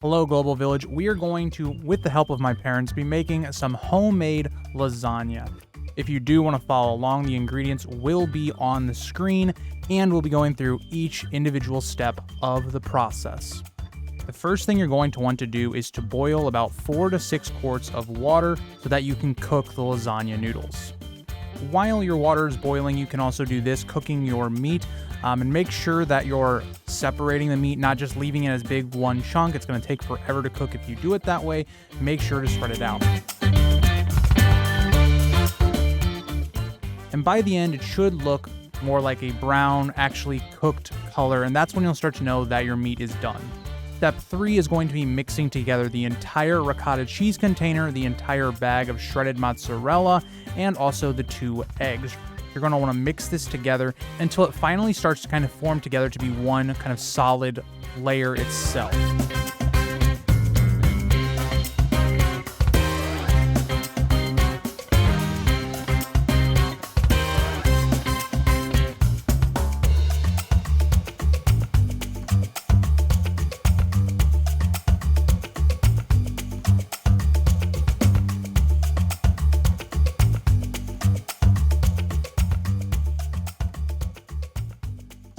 Hello, Global Village. We are going to, with the help of my parents, be making some homemade lasagna. If you do want to follow along, the ingredients will be on the screen, and we'll be going through each individual step of the process. The first thing you're going to want to do is to boil about 4 to 6 quarts of water so that you can cook the lasagna noodles. While your water is boiling, you can also do this, cooking your meat, and make sure that you're separating the meat, not just leaving it as big one chunk. It's going to take forever to cook if you do it that way. Make sure to spread it out. And by the end, it should look more like a brown, actually cooked color, and that's when you'll start to know that your meat is done. Step 3 is going to be mixing together the entire ricotta cheese container, the entire bag of shredded mozzarella, and also the 2 eggs. You're going to want to mix this together until it finally starts to kind of form together to be one kind of solid layer itself.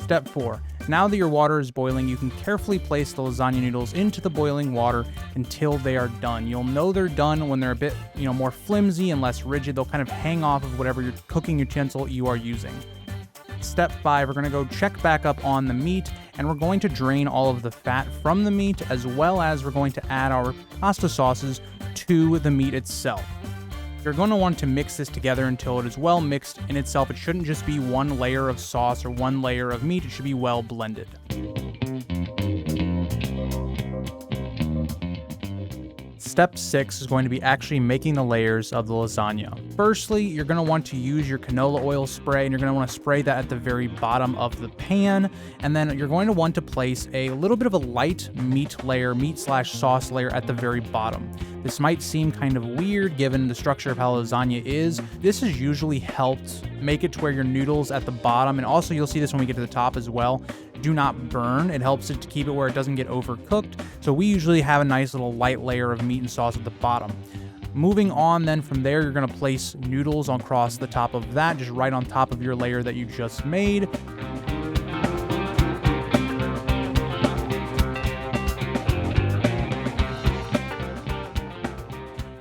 Step 4. Now that your water is boiling, you can carefully place the lasagna noodles into the boiling water until they are done. You'll know they're done when they're a bit, more flimsy and less rigid. They'll kind of hang off of whatever your cooking utensil you are using. Step 5, we're going to go check back up on the meat, and we're going to drain all of the fat from the meat, as well as we're going to add our pasta sauces to the meat itself. You're going to want to mix this together until it is well mixed in itself. It shouldn't just be one layer of sauce or one layer of meat. It should be well blended. Step 6 is going to be actually making the layers of the lasagna. Firstly, you're going to want to use your canola oil spray, and you're going to want to spray that at the very bottom of the pan. And then you're going to want to place a little bit of a light meat/sauce layer at the very bottom. This might seem kind of weird given the structure of how lasagna is. This has usually helped make it to where your noodles at the bottom, and also you'll see this when we get to the top as well, do not burn. It helps it to keep it where it doesn't get overcooked. So we usually have a nice little light layer of meat and sauce at the bottom. Moving on then from there, you're going to place noodles across the top of that, just right on top of your layer that you just made.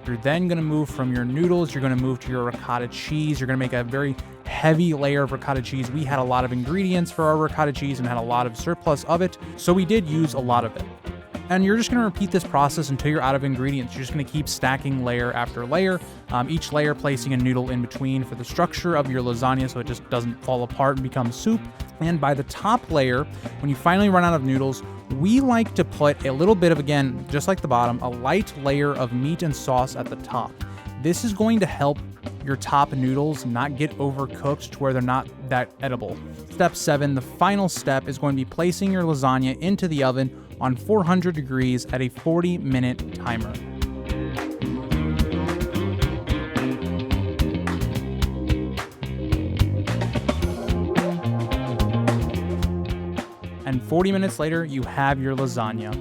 You're then going to move from your noodles, you're going to move to your ricotta cheese. You're going to make a very heavy layer of ricotta cheese. We had a lot of ingredients for our ricotta cheese and had a lot of surplus of it, so we did use a lot of it. And you're just going to repeat this process until you're out of ingredients. You're just going to keep stacking layer after layer, each layer placing a noodle in between for the structure of your lasagna so it just doesn't fall apart and become soup. And by the top layer, when you finally run out of noodles, we like to put a little bit of, again, just like the bottom, a light layer of meat and sauce at the top. This is going to help your top noodles not get overcooked to where they're not that edible. Step 7, the final step, is going to be placing your lasagna into the oven on 400 degrees at a 40-minute timer. And 40 minutes later, you have your lasagna.